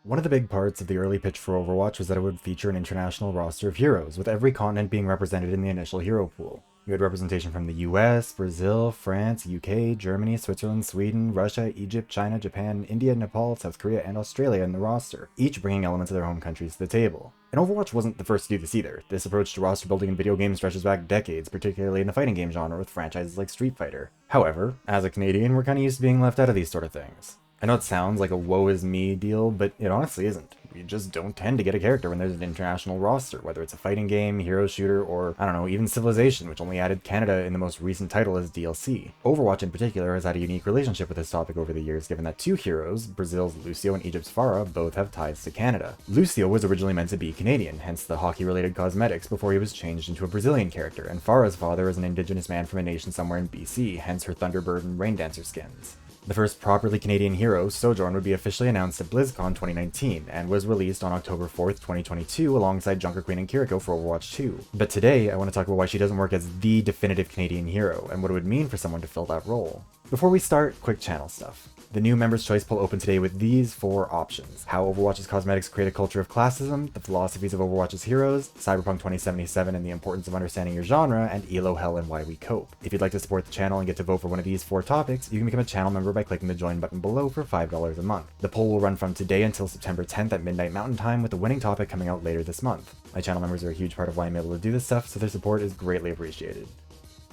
One of the big parts of the early pitch for Overwatch was that it would feature an international roster of heroes, with every continent being represented in the initial hero pool. You had representation from the US, Brazil, France, UK, Germany, Switzerland, Sweden, Russia, Egypt, China, Japan, India, Nepal, South Korea, and Australia in the roster, each bringing elements of their home countries to the table. And Overwatch wasn't the first to do this either. This approach to roster building in video games stretches back decades, particularly in the fighting game genre with franchises like Street Fighter. However, as a Canadian, we're kinda used to being left out of these sort of things. I know it sounds like a woe is me deal, but it honestly isn't. You just don't tend to get a character when there's an international roster, whether it's a fighting game, hero shooter, or, I don't know, even Civilization, which only added Canada in the most recent title as DLC. Overwatch in particular has had a unique relationship with this topic over the years, given that two heroes, Brazil's Lucio and Egypt's Pharah, both have ties to Canada. Lucio was originally meant to be Canadian, hence the hockey-related cosmetics, before he was changed into a Brazilian character, and Pharah's father is an indigenous man from a nation somewhere in BC, hence her Thunderbird and Rain Dancer skins. The first properly Canadian hero, Sojourn, would be officially announced at BlizzCon 2019, and was released on October 4th, 2022, alongside Junker Queen and Kiriko for Overwatch 2. But today, I want to talk about why she doesn't work as the definitive Canadian hero, and what it would mean for someone to fill that role. Before we start, quick channel stuff. The new Members' Choice poll opened today with these 4 options: how Overwatch's cosmetics create a culture of classism, the philosophies of Overwatch's heroes, Cyberpunk 2077 and the importance of understanding your genre, and ELO Hell and why we cope. If you'd like to support the channel and get to vote for one of these 4 topics, you can become a channel member by clicking the join button below for $5 a month. The poll will run from today until September 10th at midnight Mountain Time, with the winning topic coming out later this month. My channel members are a huge part of why I'm able to do this stuff, so their support is greatly appreciated.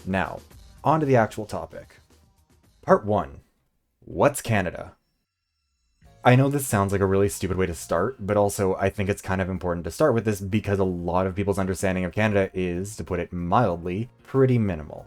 Now, on to the actual topic. Part 1. What's Canada? I know this sounds like a really stupid way to start, but also I think it's kind of important to start with this because a lot of people's understanding of Canada is, to put it mildly, pretty minimal.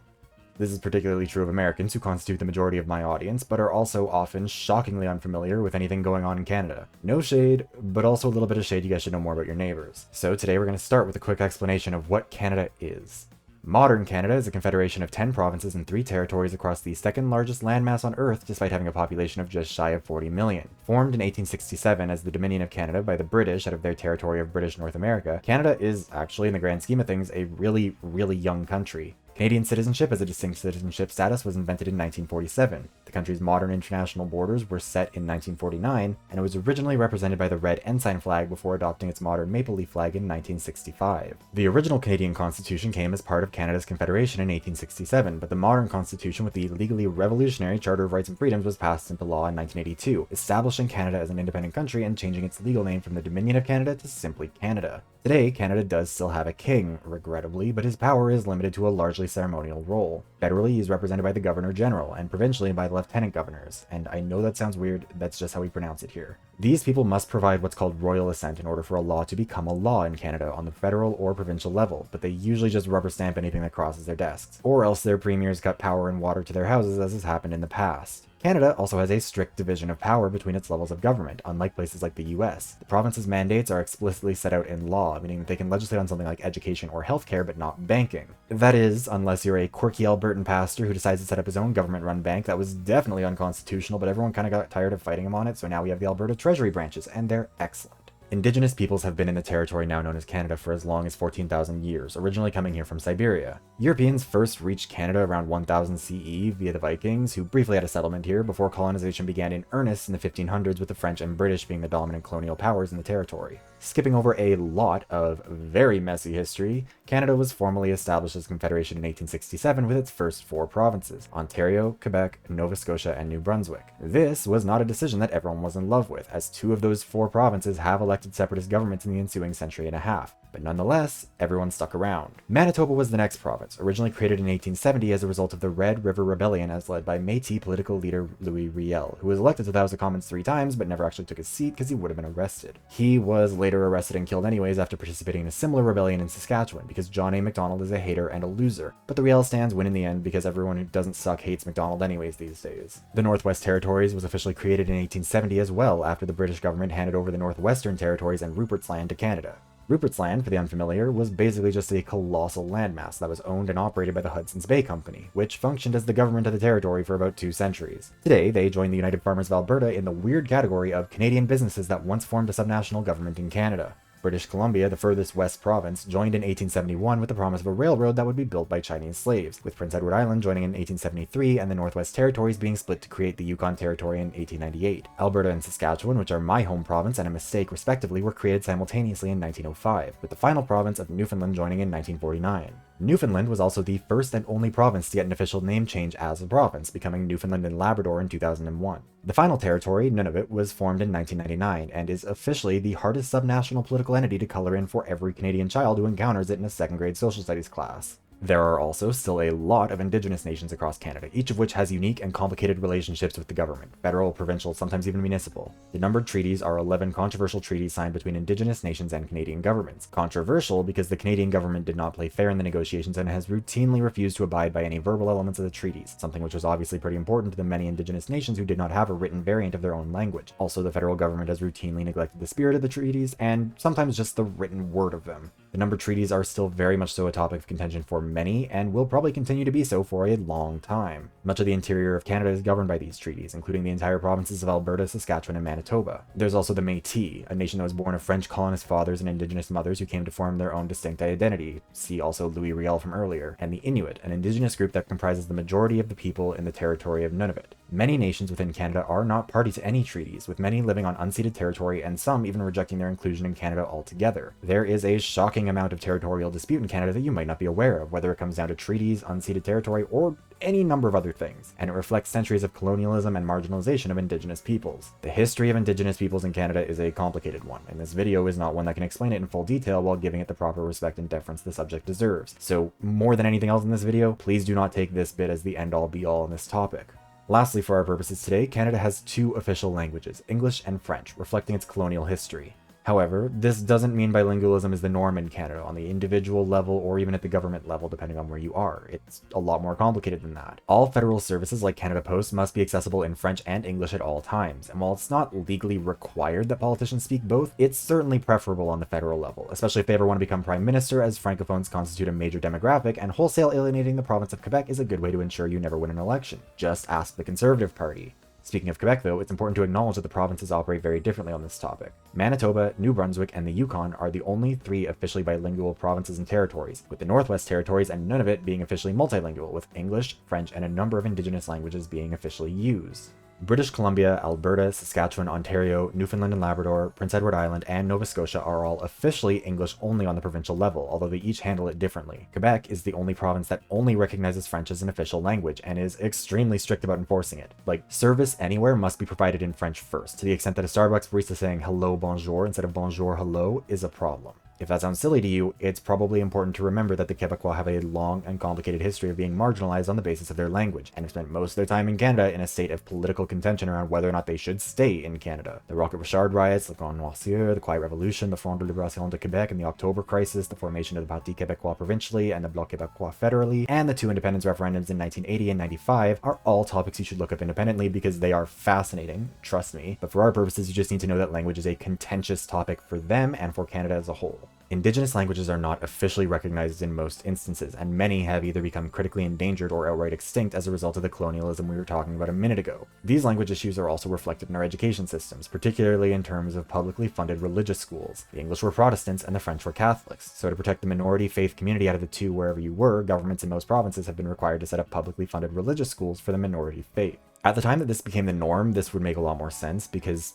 This is particularly true of Americans, who constitute the majority of my audience, but are also often shockingly unfamiliar with anything going on in Canada. No shade, but also a little bit of shade. You guys should know more about your neighbors. So today we're going to start with a quick explanation of what Canada is. Modern Canada is a confederation of 10 provinces and 3 territories across the second largest landmass on Earth, despite having a population of just shy of 40 million. Formed in 1867 as the Dominion of Canada by the British out of their territory of British North America, Canada is actually, in the grand scheme of things, a really young country. Canadian citizenship as a distinct citizenship status was invented in 1947. The country's modern international borders were set in 1949, and it was originally represented by the red ensign flag before adopting its modern maple leaf flag in 1965. The original Canadian Constitution came as part of Canada's Confederation in 1867, but the modern Constitution with the legally revolutionary Charter of Rights and Freedoms was passed into law in 1982, establishing Canada as an independent country and changing its legal name from the Dominion of Canada to simply Canada. Today, Canada does still have a king, regrettably, but his power is limited to a largely ceremonial role. Federally, he is represented by the Governor General, and provincially by the Lieutenant Governors, and I know that sounds weird, that's just how we pronounce it here. These people must provide what's called royal assent in order for a law to become a law in Canada on the federal or provincial level, but they usually just rubber stamp anything that crosses their desks, or else their premiers cut power and water to their houses, as has happened in the past. Canada also has a strict division of power between its levels of government, unlike places like the US. The province's mandates are explicitly set out in law, meaning that they can legislate on something like education or healthcare, but not banking. That is, unless you're a quirky Albertan pastor who decides to set up his own government-run bank. That was definitely unconstitutional, but everyone kind of got tired of fighting him on it, so now we have the Alberta Treasury branches, and they're excellent. Indigenous peoples have been in the territory now known as Canada for as long as 14,000 years, originally coming here from Siberia. Europeans first reached Canada around 1000 CE via the Vikings, who briefly had a settlement here before colonization began in earnest in the 1500s, with the French and British being the dominant colonial powers in the territory. Skipping over a lot of very messy history, Canada was formally established as a confederation in 1867 with its first 4 provinces: Ontario, Quebec, Nova Scotia, and New Brunswick. This was not a decision that everyone was in love with, as 2 of those 4 provinces have elected separatist governments in the ensuing century and a half. But nonetheless, everyone stuck around. Manitoba was the next province, originally created in 1870 as a result of the Red River Rebellion as led by Métis political leader Louis Riel, who was elected to the House of Commons 3 times but never actually took his seat because he would have been arrested. He was later arrested and killed anyways after participating in a similar rebellion in Saskatchewan because John A. Macdonald is a hater and a loser. But the Riel stands win in the end because everyone who doesn't suck hates Macdonald anyways these days. The Northwest Territories was officially created in 1870 as well, after the British government handed over the Northwestern Territories and Rupert's Land to Canada. Rupert's Land, for the unfamiliar, was basically just a colossal landmass that was owned and operated by the Hudson's Bay Company, which functioned as the government of the territory for about 2 centuries. Today, they join the United Farmers of Alberta in the weird category of Canadian businesses that once formed a subnational government in Canada. British Columbia, the furthest west province, joined in 1871 with the promise of a railroad that would be built by Chinese slaves, with Prince Edward Island joining in 1873 and the Northwest Territories being split to create the Yukon Territory in 1898. Alberta and Saskatchewan, which are my home province and a mistake respectively, were created simultaneously in 1905, with the final province of Newfoundland joining in 1949. Newfoundland was also the first and only province to get an official name change as a province, becoming Newfoundland and Labrador in 2001. The final territory, Nunavut, was formed in 1999 and is officially the hardest subnational political entity to color in for every Canadian child who encounters it in a second grade social studies class. There are also still a lot of Indigenous nations across Canada, each of which has unique and complicated relationships with the government, federal, provincial, sometimes even municipal. The numbered treaties are 11 controversial treaties signed between Indigenous nations and Canadian governments. Controversial because the Canadian government did not play fair in the negotiations and has routinely refused to abide by any verbal elements of the treaties, something which was obviously pretty important to the many Indigenous nations who did not have a written variant of their own language. Also, the federal government has routinely neglected the spirit of the treaties and sometimes just the written word of them. The numbered treaties are still very much so a topic of contention for many, and will probably continue to be so for a long time. Much of the interior of Canada is governed by these treaties, including the entire provinces of Alberta, Saskatchewan, and Manitoba. There's also the Métis, a nation that was born of French colonist fathers and Indigenous mothers who came to form their own distinct identity, see also Louis Riel from earlier, and the Inuit, an Indigenous group that comprises the majority of the people in the territory of Nunavut. Many nations within Canada are not party to any treaties, with many living on unceded territory and some even rejecting their inclusion in Canada altogether. There is a shocking amount of territorial dispute in Canada that you might not be aware of, whether it comes down to treaties, unceded territory, or any number of other things, and it reflects centuries of colonialism and marginalization of Indigenous peoples. The history of Indigenous peoples in Canada is a complicated one, and this video is not one that can explain it in full detail while giving it the proper respect and deference the subject deserves. So, more than anything else in this video, please do not take this bit as the end-all be-all on this topic. Lastly, for our purposes today, Canada has two official languages, English and French, reflecting its colonial history. However, this doesn't mean bilingualism is the norm in Canada on the individual level or even at the government level, depending on where you are. It's a lot more complicated than that. All federal services like Canada Post must be accessible in French and English at all times, and while it's not legally required that politicians speak both, it's certainly preferable on the federal level, especially if they ever want to become prime minister, as francophones constitute a major demographic, and wholesale alienating the province of Quebec is a good way to ensure you never win an election. Just ask the Conservative Party. Speaking of Quebec, though, it's important to acknowledge that the provinces operate very differently on this topic. Manitoba, New Brunswick, and the Yukon are the only three officially bilingual provinces and territories, with the Northwest Territories and Nunavut being officially multilingual, with English, French, and a number of Indigenous languages being officially used. British Columbia, Alberta, Saskatchewan, Ontario, Newfoundland and Labrador, Prince Edward Island, and Nova Scotia are all officially English only on the provincial level, although they each handle it differently. Quebec is the only province that only recognizes French as an official language and is extremely strict about enforcing it. Like, service anywhere must be provided in French first, to the extent that a Starbucks barista saying hello bonjour instead of bonjour hello is a problem. If that sounds silly to you, it's probably important to remember that the Quebecois have a long and complicated history of being marginalized on the basis of their language, and have spent most of their time in Canada in a state of political contention around whether or not they should stay in Canada. The Rocket Richard riots, the Grand Noircieur, the Quiet Revolution, the Front de Libération de Québec, and the October Crisis, the formation of the Parti Québécois provincially and the Bloc Québécois federally, and the two independence referendums in 1980 and 95 are all topics you should look up independently because they are fascinating, trust me, but for our purposes you just need to know that language is a contentious topic for them and for Canada as a whole. Indigenous languages are not officially recognized in most instances, and many have either become critically endangered or outright extinct as a result of the colonialism we were talking about a minute ago. These language issues are also reflected in our education systems, particularly in terms of publicly funded religious schools. The English were Protestants and the French were Catholics, so to protect the minority faith community out of the two wherever you were, governments in most provinces have been required to set up publicly funded religious schools for the minority faith. At the time that this became the norm, this would make a lot more sense because,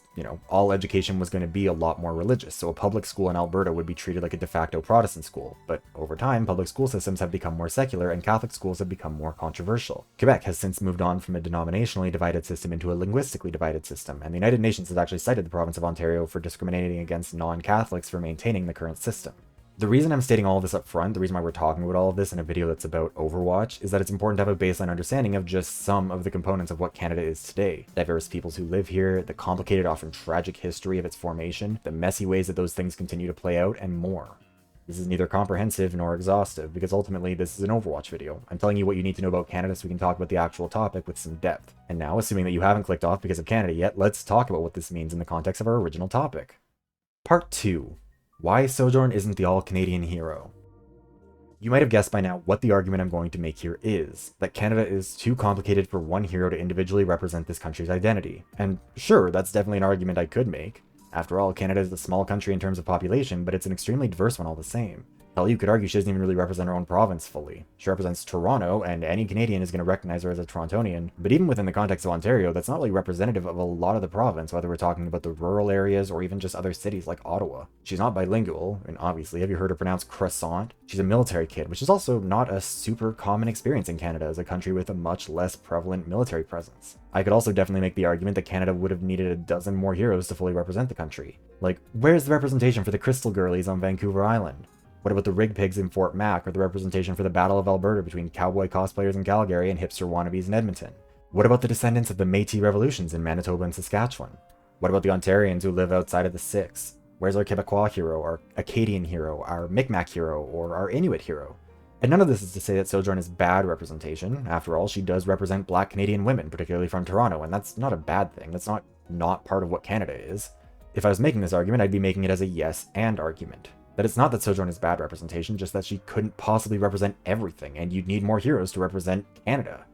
all education was going to be a lot more religious, so a public school in Alberta would be treated like a de facto Protestant school. But over time, public school systems have become more secular and Catholic schools have become more controversial. Quebec has since moved on from a denominationally divided system into a linguistically divided system, and the United Nations has actually cited the province of Ontario for discriminating against non-Catholics for maintaining the current system. The reason I'm stating all of this up front, the reason why we're talking about all of this in a video that's about Overwatch, is that it's important to have a baseline understanding of just some of the components of what Canada is today. Diverse peoples who live here, the complicated, often tragic history of its formation, the messy ways that those things continue to play out, and more. This is neither comprehensive nor exhaustive, because ultimately this is an Overwatch video. I'm telling you what you need to know about Canada so we can talk about the actual topic with some depth. And now, assuming that you haven't clicked off because of Canada yet, let's talk about what this means in the context of our original topic. Part 2. Why Sojourn isn't the all-Canadian hero. You might have guessed by now what the argument I'm going to make here is, that Canada is too complicated for one hero to individually represent this country's identity. And sure, that's definitely an argument I could make. After all, Canada is a small country in terms of population, but it's an extremely diverse one all the same. Hell, you could argue she doesn't even really represent her own province fully. She represents Toronto, and any Canadian is going to recognize her as a Torontonian, but even within the context of Ontario, that's not really representative of a lot of the province, whether we're talking about the rural areas or even just other cities like Ottawa. She's not bilingual, and obviously, have you heard her pronounce croissant? She's a military kid, which is also not a super common experience in Canada as a country with a much less prevalent military presence. I could also definitely make the argument that Canada would have needed a dozen more heroes to fully represent the country. Like, where's the representation for the Crystal Girlies on Vancouver Island? What about the Rig Pigs in Fort Mac, or the representation for the Battle of Alberta between cowboy cosplayers in Calgary and hipster wannabes in Edmonton? What about the descendants of the Métis revolutions in Manitoba and Saskatchewan? What about the Ontarians who live outside of the Six? Where's our Quebecois hero, our Acadian hero, our Micmac hero, or our Inuit hero? And none of this is to say that Sojourn is bad representation. After all, she does represent Black Canadian women, particularly from Toronto, and that's not a bad thing. That's not part of what Canada is. If I was making this argument, I'd be making it as a yes and argument. That it's not that Sojourn is bad representation, just that she couldn't possibly represent everything, and you'd need more heroes to represent Canada.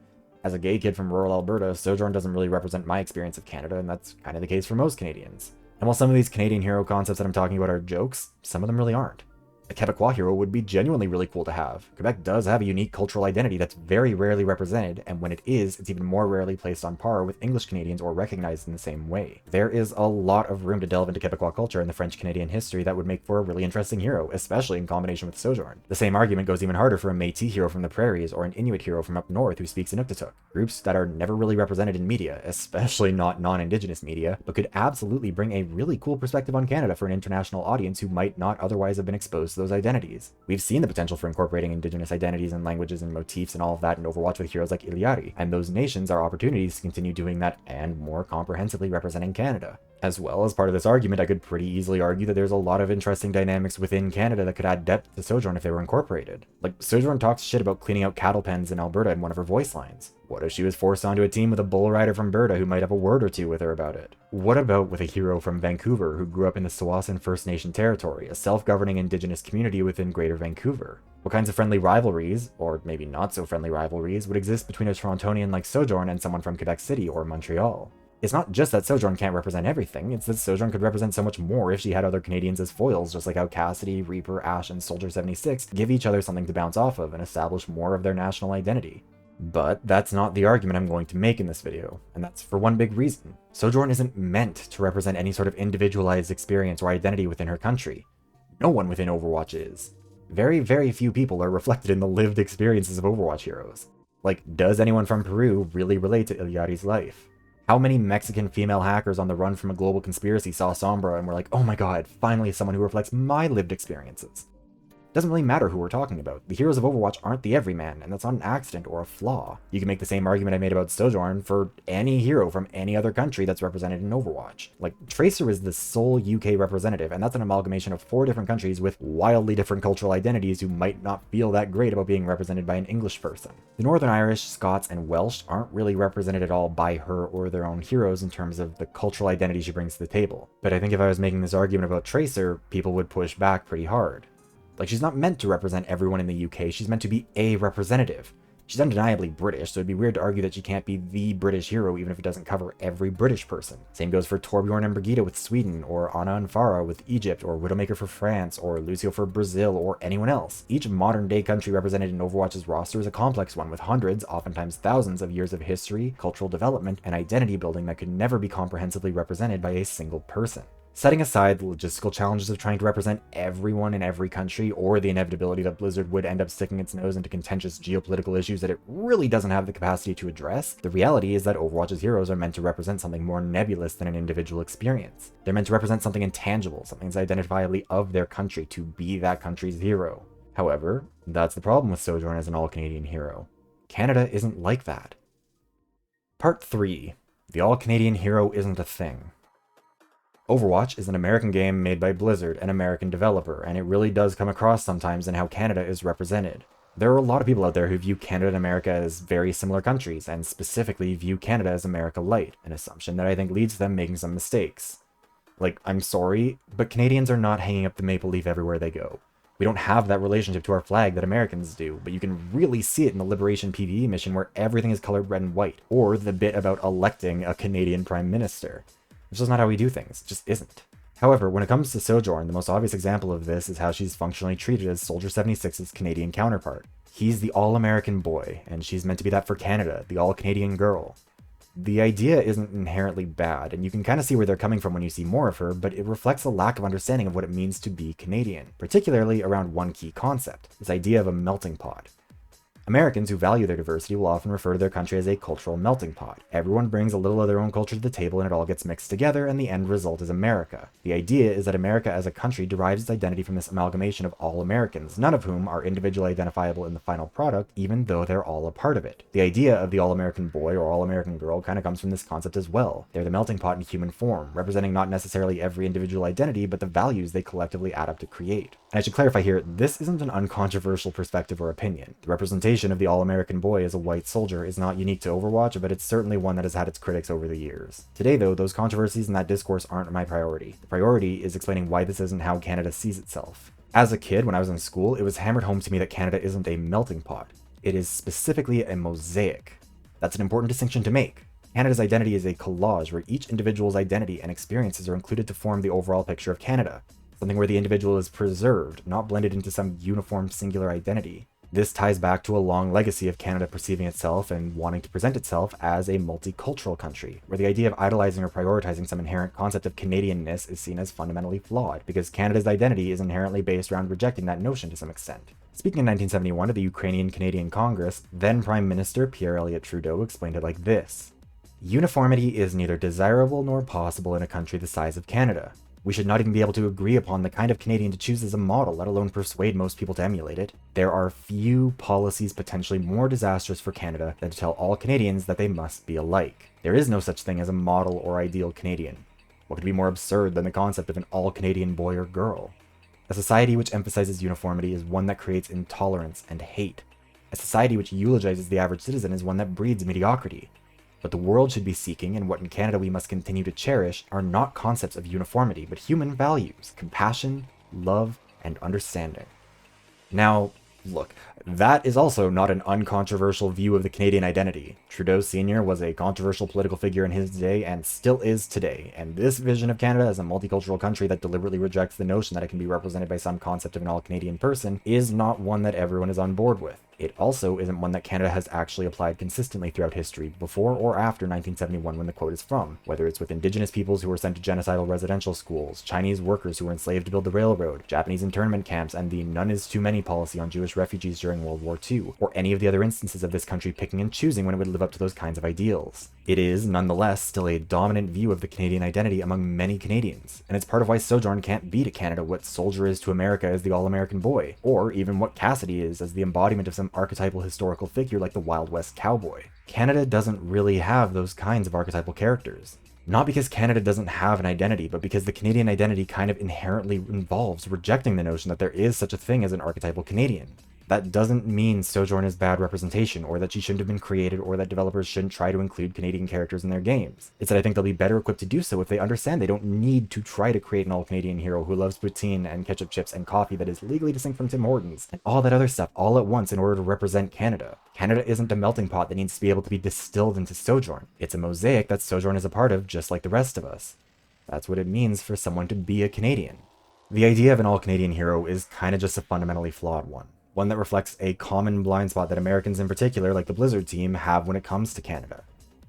As a gay kid from rural Alberta, Sojourn doesn't really represent my experience of Canada, and that's kind of the case for most Canadians. And while some of these Canadian hero concepts that I'm talking about are jokes, some of them really aren't. A Quebecois hero would be genuinely really cool to have. Quebec does have a unique cultural identity that's very rarely represented, and when it is, it's even more rarely placed on par with English Canadians or recognized in the same way. There is a lot of room to delve into Quebecois culture and the French-Canadian history that would make for a really interesting hero, especially in combination with Sojourn. The same argument goes even harder for a Métis hero from the prairies or an Inuit hero from up north who speaks Inuktitut, groups that are never really represented in media, especially not non-Indigenous media, but could absolutely bring a really cool perspective on Canada for an international audience who might not otherwise have been exposed to those identities. We've seen the potential for incorporating Indigenous identities and languages and motifs and all of that in Overwatch with heroes like Iliari, and those nations are opportunities to continue doing that and more comprehensively representing Canada. As well, as part of this argument, I could pretty easily argue that there's a lot of interesting dynamics within Canada that could add depth to Sojourn if they were incorporated. Like, Sojourn talks shit about cleaning out cattle pens in Alberta in one of her voice lines. What if she was forced onto a team with a bull rider from Alberta who might have a word or two with her about it? What about with a hero from Vancouver who grew up in the Tsawwassen First Nation territory, a self-governing Indigenous community within Greater Vancouver? What kinds of friendly rivalries, or maybe not so friendly rivalries, would exist between a Torontonian like Sojourn and someone from Quebec City or Montreal? It's not just that Sojourn can't represent everything, it's that Sojourn could represent so much more if she had other Canadians as foils, just like how Cassidy, Reaper, Ash, and Soldier 76 give each other something to bounce off of and establish more of their national identity. But that's not the argument I'm going to make in this video, and that's for one big reason. Sojourn isn't meant to represent any sort of individualized experience or identity within her country. No one within Overwatch is. Very, very few people are reflected in the lived experiences of Overwatch heroes. Like, does anyone from Peru really relate to Iliari's life? How many Mexican female hackers on the run from a global conspiracy saw Sombra and were like, oh my god, finally someone who reflects my lived experiences? Doesn't really matter who we're talking about. The heroes of Overwatch aren't the everyman, and that's not an accident or a flaw. You can make the same argument I made about Sojourn for any hero from any other country that's represented in Overwatch. Like, Tracer is the sole UK representative, and that's an amalgamation of 4 different countries with wildly different cultural identities who might not feel that great about being represented by an English person. The Northern Irish, Scots, and Welsh aren't really represented at all by her or their own heroes in terms of the cultural identity she brings to the table. But I think if I was making this argument about Tracer, people would push back pretty hard. Like, she's not meant to represent everyone in the UK, she's meant to be a representative. She's undeniably British, so it'd be weird to argue that she can't be the British hero even if it doesn't cover every British person. Same goes for Torbjorn and Brigitte with Sweden, or Anna and Farah with Egypt, or Widowmaker for France, or Lucio for Brazil, or anyone else. Each modern-day country represented in Overwatch's roster is a complex one with hundreds, oftentimes thousands of years of history, cultural development, and identity building that could never be comprehensively represented by a single person. Setting aside the logistical challenges of trying to represent everyone in every country, or the inevitability that Blizzard would end up sticking its nose into contentious geopolitical issues that it really doesn't have the capacity to address, the reality is that Overwatch's heroes are meant to represent something more nebulous than an individual experience. They're meant to represent something intangible, something that's identifiably of their country, to be that country's hero. However, that's the problem with Sojourn as an all-Canadian hero. Canada isn't like that. Part 3. The all-Canadian hero isn't a thing. Overwatch is an American game made by Blizzard, an American developer, and it really does come across sometimes in how Canada is represented. There are a lot of people out there who view Canada and America as very similar countries, and specifically view Canada as America Light, an assumption that I think leads to them making some mistakes. Like, I'm sorry, but Canadians are not hanging up the maple leaf everywhere they go. We don't have that relationship to our flag that Americans do, but you can really see it in the Liberation PvE mission where everything is colored red and white, or the bit about electing a Canadian Prime Minister. It's just not how we do things. It just isn't. However, when it comes to Sojourn, the most obvious example of this is how she's functionally treated as Soldier 76's Canadian counterpart. He's the all-American boy, and she's meant to be that for Canada, the all-Canadian girl. The idea isn't inherently bad, and you can kind of see where they're coming from when you see more of her, but it reflects a lack of understanding of what it means to be Canadian, particularly around one key concept, this idea of a melting pot. Americans who value their diversity will often refer to their country as a cultural melting pot. Everyone brings a little of their own culture to the table and it all gets mixed together, and the end result is America. The idea is that America as a country derives its identity from this amalgamation of all Americans, none of whom are individually identifiable in the final product, even though they're all a part of it. The idea of the all-American boy or all-American girl kind of comes from this concept as well. They're the melting pot in human form, representing not necessarily every individual identity, but the values they collectively add up to create. And I should clarify here, this isn't an uncontroversial perspective or opinion. The representation of the all-American boy as a white soldier is not unique to Overwatch, but it's certainly one that has had its critics over the years. Today, though, those controversies and that discourse aren't my priority. The priority is explaining why this isn't how Canada sees itself. As a kid, when I was in school, it was hammered home to me that Canada isn't a melting pot. It is specifically a mosaic. That's an important distinction to make. Canada's identity is a collage where each individual's identity and experiences are included to form the overall picture of Canada. Something where the individual is preserved, not blended into some uniform singular identity. This ties back to a long legacy of Canada perceiving itself and wanting to present itself as a multicultural country, where the idea of idolizing or prioritizing some inherent concept of Canadianness is seen as fundamentally flawed, because Canada's identity is inherently based around rejecting that notion to some extent. Speaking in 1971 at the Ukrainian-Canadian Congress, then Prime Minister Pierre Elliott Trudeau explained it like this: "Uniformity is neither desirable nor possible in a country the size of Canada. We should not even be able to agree upon the kind of Canadian to choose as a model, let alone persuade most people to emulate it. There are few policies potentially more disastrous for Canada than to tell all Canadians that they must be alike. There is no such thing as a model or ideal Canadian. What could be more absurd than the concept of an all-Canadian boy or girl? A society which emphasizes uniformity is one that creates intolerance and hate. A society which eulogizes the average citizen is one that breeds mediocrity. What the world should be seeking, and what in Canada we must continue to cherish, are not concepts of uniformity, but human values, compassion, love, and understanding." Now, look, that is also not an uncontroversial view of the Canadian identity. Trudeau Sr. was a controversial political figure in his day and still is today, and this vision of Canada as a multicultural country that deliberately rejects the notion that it can be represented by some concept of an all-Canadian person is not one that everyone is on board with. It also isn't one that Canada has actually applied consistently throughout history, before or after 1971 when the quote is from, whether it's with Indigenous peoples who were sent to genocidal residential schools, Chinese workers who were enslaved to build the railroad, Japanese internment camps, and the none is too many policy on Jewish refugees during World War II, or any of the other instances of this country picking and choosing when it would live up to those kinds of ideals. It is, nonetheless, still a dominant view of the Canadian identity among many Canadians, and it's part of why Sojourn can't be to Canada what Soldier is to America as the all-American boy, or even what Cassidy is as the embodiment of some archetypal historical figure like the Wild West cowboy. Canada doesn't really have those kinds of archetypal characters. Not because Canada doesn't have an identity, but because the Canadian identity kind of inherently involves rejecting the notion that there is such a thing as an archetypal Canadian. That doesn't mean Sojourn is bad representation, or that she shouldn't have been created, or that developers shouldn't try to include Canadian characters in their games. It's that I think they'll be better equipped to do so if they understand they don't need to try to create an all-Canadian hero who loves poutine and ketchup chips and coffee that is legally distinct from Tim Hortons, and all that other stuff all at once in order to represent Canada. Canada isn't a melting pot that needs to be able to be distilled into Sojourn. It's a mosaic that Sojourn is a part of, just like the rest of us. That's what it means for someone to be a Canadian. The idea of an all-Canadian hero is kind of just a fundamentally flawed one that reflects a common blind spot that Americans in particular, like the Blizzard team, have when it comes to Canada.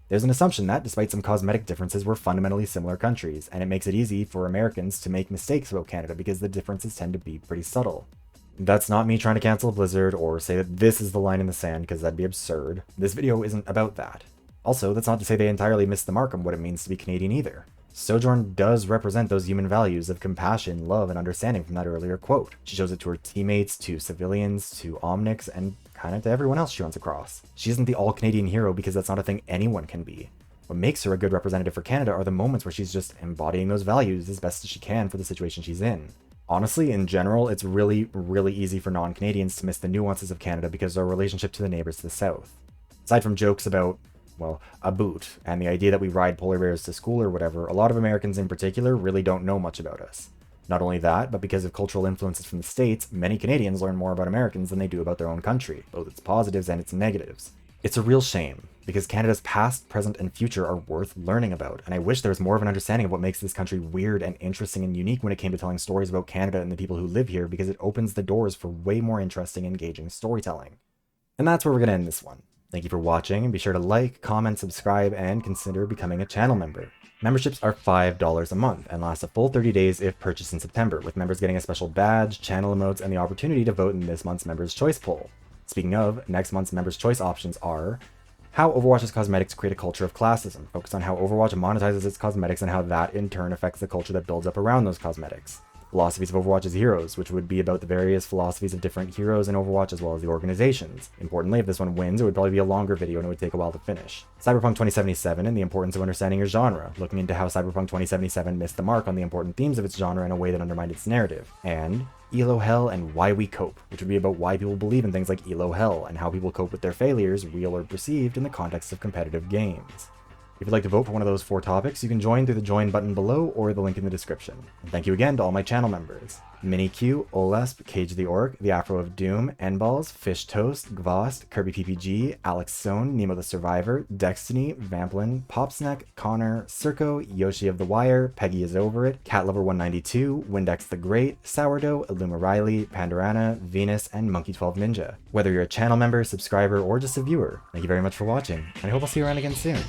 There's an assumption that, despite some cosmetic differences, we're fundamentally similar countries, and it makes it easy for Americans to make mistakes about Canada because the differences tend to be pretty subtle. That's not me trying to cancel Blizzard or say that this is the line in the sand, because that'd be absurd. This video isn't about that. Also, that's not to say they entirely missed the mark on what it means to be Canadian either. Sojourn does represent those human values of compassion, love, and understanding from that earlier quote. She shows it to her teammates, to civilians, to Omnics, and kind of to everyone else she runs across. She isn't the all-Canadian hero because that's not a thing anyone can be. What makes her a good representative for Canada are the moments where she's just embodying those values as best as she can for the situation she's in. Honestly, in general, it's really easy for non-Canadians to miss the nuances of Canada because of our relationship to the neighbors to the south. Aside from jokes about, well, a boot, and the idea that we ride polar bears to school or whatever, a lot of Americans in particular really don't know much about us. Not only that, but because of cultural influences from the States, many Canadians learn more about Americans than they do about their own country, both its positives and its negatives. It's a real shame, because Canada's past, present, and future are worth learning about, and I wish there was more of an understanding of what makes this country weird and interesting and unique when it came to telling stories about Canada and the people who live here, because it opens the doors for way more interesting, engaging storytelling. And that's where we're going to end this one. Thank you for watching, and be sure to like, comment, subscribe, and consider becoming a channel member. Memberships are $5 a month and last a full 30 days if purchased in September, with members getting a special badge, channel emotes, and the opportunity to vote in this month's Members' Choice poll. Speaking of, next month's Members' Choice options are: how Overwatch's cosmetics create a culture of classism, focused on how Overwatch monetizes its cosmetics and how that in turn affects the culture that builds up around those cosmetics. Philosophies of Overwatch's heroes, which would be about the various philosophies of different heroes in Overwatch as well as the organizations. Importantly, if this one wins, it would probably be a longer video and it would take a while to finish. Cyberpunk 2077 and the importance of understanding your genre, looking into how Cyberpunk 2077 missed the mark on the important themes of its genre in a way that undermined its narrative. And Elo Hell and Why We Cope, which would be about why people believe in things like Elo Hell and how people cope with their failures, real or perceived, in the context of competitive games. If you'd like to vote for one of those 4 topics, you can join through the join button below or the link in the description. And thank you again to all my channel members: Miniq, Olesp, Cage the Orc, The Afro of Doom, Nballs, Fish Toast, Gvost, Kirby PPG, Alex Sohn, Nemo the Survivor, Destiny, Vamplin, Popsnack, Connor, Circo, Yoshi of the Wire, Peggy is Over It, Catlover192, Windex the Great, Sourdough, Illuma Riley, Pandorana, Venus, and Monkey12 Ninja. Whether you're a channel member, subscriber, or just a viewer, thank you very much for watching, and I hope I'll see you around again soon.